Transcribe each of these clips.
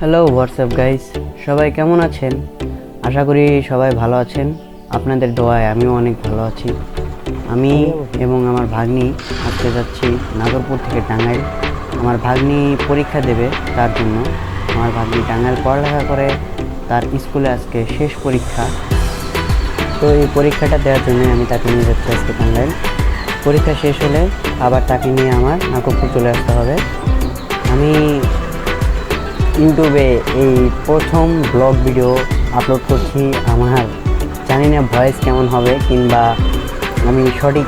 Hello WhatsApp guys, সবাই কেমন আছেন? আশা করি সবাই ভালো আছেন। আপনাদের দোয়ায় আমিও অনেক ভালো আছি। আমি এবং আমার ভাগ্নি আজকে যাচ্ছি নাগরপুর থেকে টাঙ্গাইল। আমার ভাগ্নি পরীক্ষা দেবে, তার জন্য। আমার ভাগ্নি টাঙ্গাইল পড়ালেখা করে, তার স্কুলে আজকে শেষ পরীক্ষা। তো এই পরীক্ষাটা দেওয়ার জন্য আমি তাকে নিয়ে যাচ্ছি আজকে টাঙ্গাইল। পরীক্ষা শেষ হলে আবার তাকে নিয়ে আমার নাগরপুর চলে আসতে হবে। আমি ইউটিউবে এই প্রথম ব্লগ ভিডিও আপলোড করছি। আমার জানি না ভয়েস কেমন হবে, কিংবা আমি সঠিক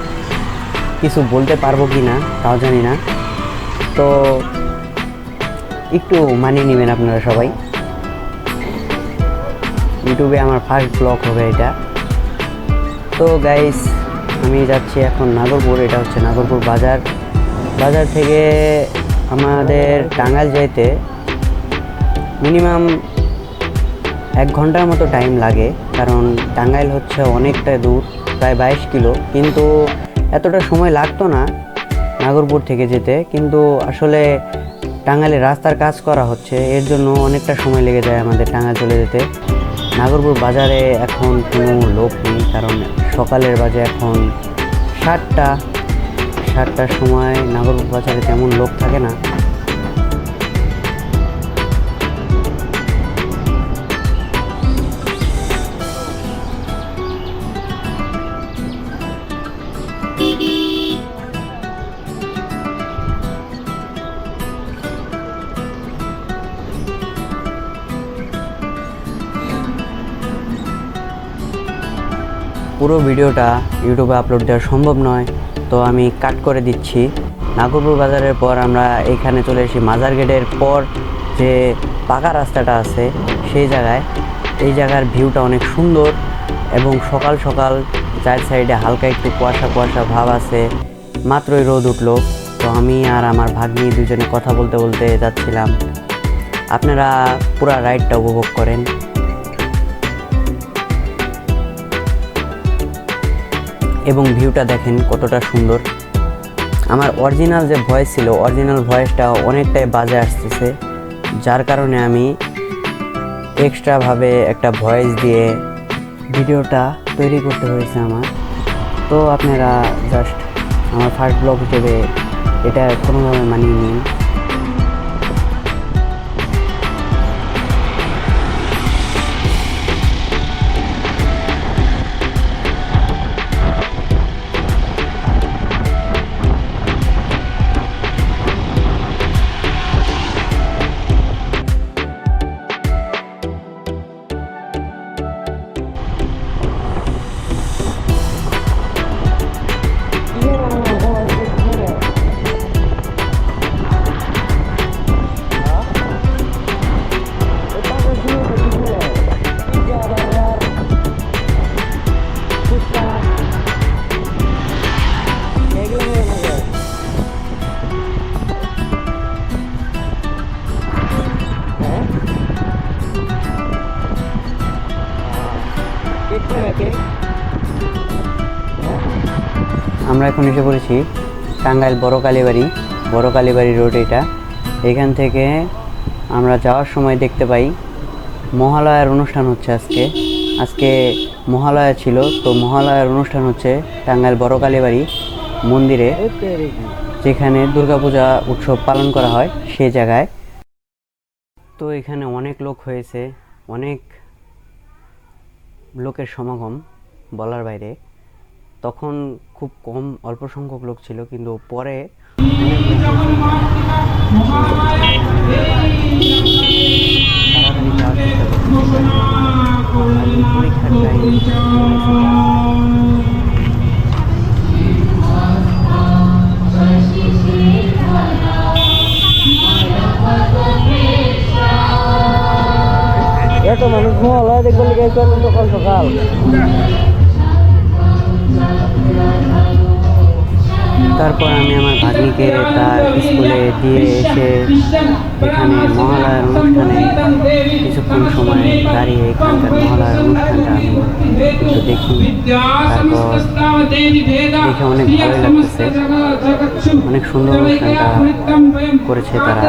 কিছু বলতে পারবো কি না তাও জানি না। তো একটু মানিয়ে নেবেন আপনারা সবাই। ইউটিউবে আমার ফার্স্ট ব্লগ হবে এটা। তো গাইস, আমি যাচ্ছি এখন নাগরপুর। এটা হচ্ছে নাগরপুর বাজার। বাজার থেকে আমাদের টাঙ্গাইল যাইতে মিনিমাম 1 ঘন্টার মতো টাইম লাগে, কারণ টাঙ্গাইল হচ্ছে অনেকটা দূর, প্রায় 22 কিলো। কিন্তু এতটা সময় লাগতো না নাগরপুর থেকে যেতে, কিন্তু আসলে টাঙ্গাইলে রাস্তার কাজ করা হচ্ছে, এর জন্য অনেকটা সময় লেগে যায় আমাদের টাঙ্গাইল চলে যেতে। নাগরপুর বাজারে এখন কোনো লোক নেই, কারণ সকালের বাজে এখন 7টার সময় নাগরপুর বাজারে তেমন লোক থাকে না। পুরো ভিডিওটা ইউটিউবে আপলোড দেওয়া সম্ভব নয়, তো আমি কাট করে দিচ্ছি। নাগরপুর বাজারের পর আমরা এখানে চলে এসেছি মাজার গেটের পর যে পাকা রাস্তাটা আছে সেই জায়গায়। এই জায়গার ভিউটা অনেক সুন্দর, এবং সকাল সকাল চার সাইডে হালকা একটু কুয়াশা কুয়াশা ভাব আছে, মাত্রই রোদ উঠলো। তো আমি আর আমার ভাগ্নি দুজনে কথা বলতে বলতে যাচ্ছিলাম। আপনারা পুরা রাইডটা উপভোগ করেন এবং ভিউটা দেখেন কতটা সুন্দর। আমার অরিজিনাল যে ভয়েস ছিল, অরিজিনাল ভয়েসটা অনেকটাই বাজে আসতেছে, যার কারণে আমি এক্সট্রাভাবে একটা ভয়েস দিয়ে ভিডিওটা তৈরি করতে হয়েছে আমার। তো আপনারা জাস্ট আমার ফার্স্ট ব্লগ হিসেবে এটা কোনোভাবে মানিয়ে নিন। আমরা এখন এসে পড়েছি টাঙ্গাইল বড় কালীবাড়ি রোড। এটা এখান থেকে আমরা যাওয়ার সময় দেখতে পাই মহালয়ার অনুষ্ঠান হচ্ছে। আজকে মহালয়া ছিল, তো মহালয়ার অনুষ্ঠান হচ্ছে টাঙ্গাইল বড় কালীবাড়ি মন্দিরে, যেখানে দুর্গাপূজা উৎসব পালন করা হয় সেই জায়গায়। তো এখানে অনেক লোক হয়েছে, অনেক লোকের সমাগম বলার বাইরে। তখন খুব কম অল্প সংখ্যক লোক ছিল, কিন্তু পরে এত মানুষ মহল দেখবো সকাল সকাল। তারপর আমি আমার ভাগ্নিকে তার স্কুলে দিয়ে এসে এখানে মহালয়ার অনুষ্ঠানে কিছুক্ষণ সময় দাঁড়িয়ে এখানকার মহালয়ার অনুষ্ঠানটা আমি একটু দেখি। তারপর দেখে অনেক ভালোই লাগতেছে, অনেক সুন্দর অনুষ্ঠানটা করেছে তারা।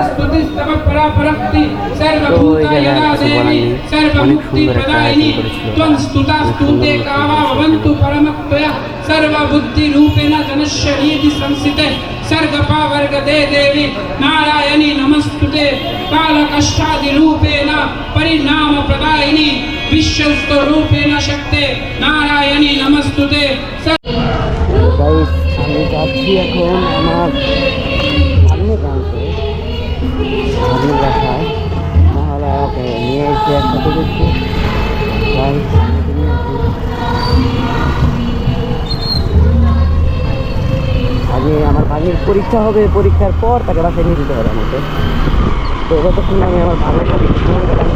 তো এই জায়গায় আর কিছু বলার নেই, অনেক সুন্দর একটা আয়োজন করেছিল তারা। सर्वबुद्धि रूपेण जनशरीति संस्थिते सर्गपावर्गदे देवी नारायणी नमस्तुते कालकष्टादि रूपेण परिणाम प्रदायिनी विश्वस्त रूपेण शक्ते नारायणी नमस्तुते। আমি যাচ্ছি এখন আমার ভাগ্নের গানকে, ভাগ্নের বাসায় মহালয়াকে নিয়ে এসে একসাথে দেখছি। আগে আমার ভাগ্নির পরীক্ষা হবে, পরীক্ষার পর তাকে বাসায় নিয়ে যেতে হবে আমাকে। তো যতক্ষণ আমি আমার ভাগ্নের সাথে সময় কাটাই।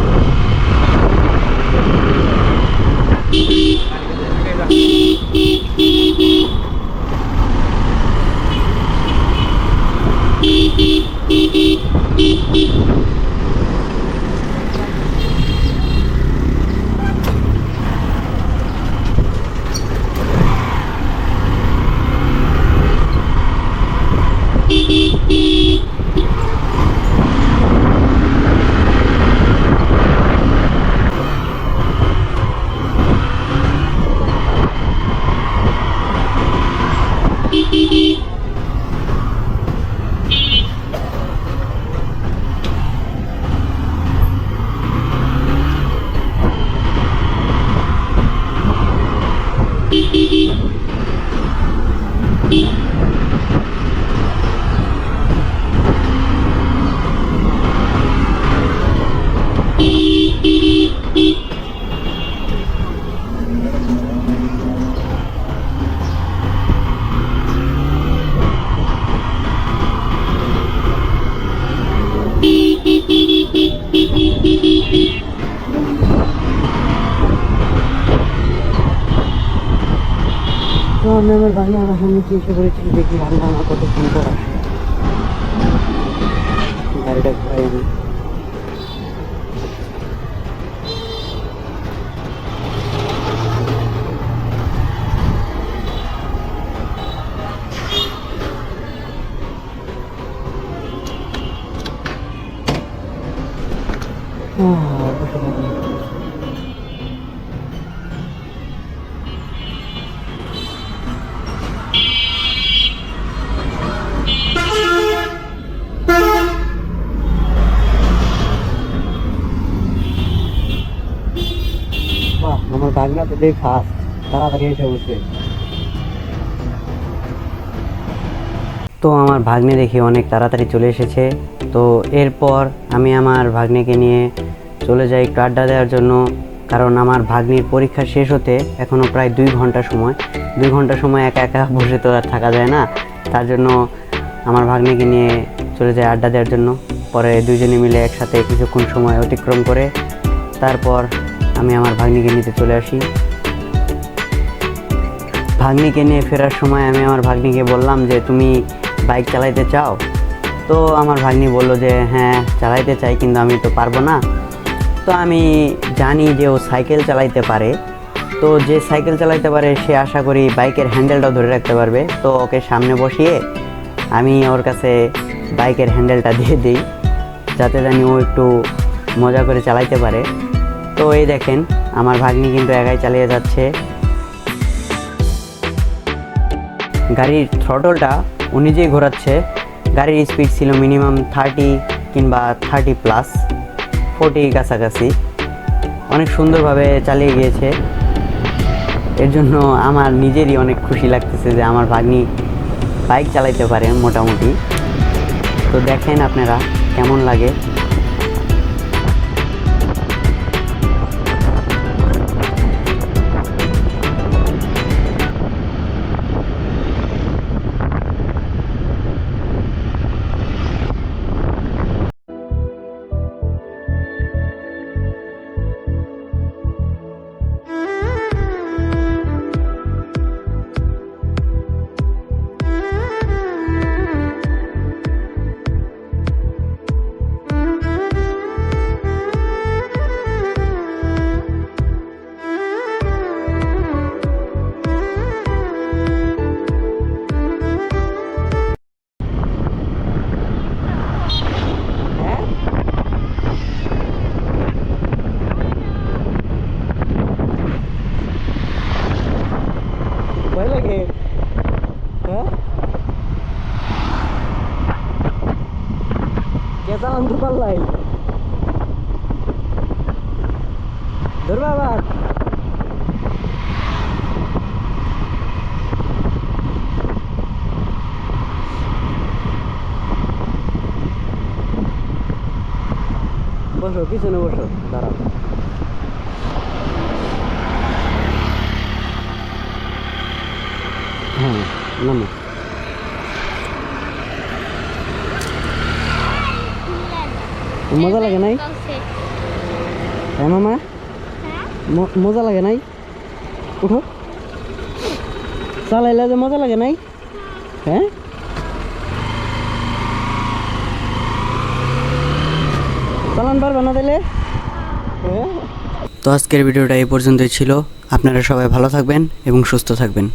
তো আমি আমার বাংলা ভাষার নিচে এসে পড়েছি, দেখি রান্না আমার কতক্ষণ পর আসে। গাড়িটা ঘুরাই আমি। আমার ভাগনা তো দেখ ফাস্ট, তাড়াতাড়ি এসে বসে। তো আমার ভাগ্নে দেখি অনেক তাড়াতাড়ি চলে এসেছে। তো এরপর আমি আমার ভাগ্নেকে নিয়ে চলে যাই একটু আড্ডা দেওয়ার জন্য, কারণ আমার ভাগ্নির পরীক্ষা শেষ হতে এখনও প্রায় 2 ঘন্টা সময়। 2 ঘন্টা সময় একা একা বসে তো আর থাকা যায় না, তার জন্য আমার ভাগ্নিকে নিয়ে চলে যায় আড্ডা দেওয়ার জন্য। পরে দুজনে মিলে একসাথে কিছুক্ষণ সময় অতিক্রম করে তারপর আমি আমার ভাগ্নিকে নিতে চলে আসি। ভাগ্নিকে নিয়ে ফেরার সময় আমি আমার ভাগ্নিকে বললাম যে তুমি বাইক চালাইতে চাও? তো আমার ভাগ্নি বলল যে হ্যাঁ চালাইতে চাই, কিন্তু আমি তো পারবো না। তো আমি জানি যে ও সাইকেল চালাইতে পারে, তো যে সাইকেল চালাইতে পারে সে আশা করি বাইকের হ্যান্ডেলটাও ধরে রাখতে পারবে। তো ওকে সামনে বসিয়ে আমি ওর কাছে বাইকের হ্যান্ডেলটা দিয়ে দিই, যাতে জানি ও একটু মজা করে চালাইতে পারে। তো এই দেখেন আমার ভাগ্নি কিন্তু একাই চালিয়ে যাচ্ছে। গাড়ির থ্রটলটা ও নিজেই ঘোরাচ্ছে। গাড়ির স্পিড ছিল মিনিমাম 30 কিংবা 30+, 40 কাছাকাছি। অনেক সুন্দরভাবে চালিয়ে গিয়েছে। এর জন্য আমার নিজেরই অনেক খুশি লাগতেছে যে আমার ভাগ্নি বাইক চালাইতে পারে মোটামুটি। তো দেখেন আপনারা কেমন লাগে। আনতে পারলাই ধরবা আবার বসো পিছনে বসো দাঁড়াও হ্যাঁ নামো মজা লাগে নাই হ্যাঁ মামা মজা লাগে নাই উঠো চালাইলে যে মজা লাগে নাই হ্যাঁ চালান পারবে না তাহলে তো আজকের ভিডিওটা এই পর্যন্তই ছিল আপনারা সবাই ভালো থাকবেন এবং সুস্থ থাকবেন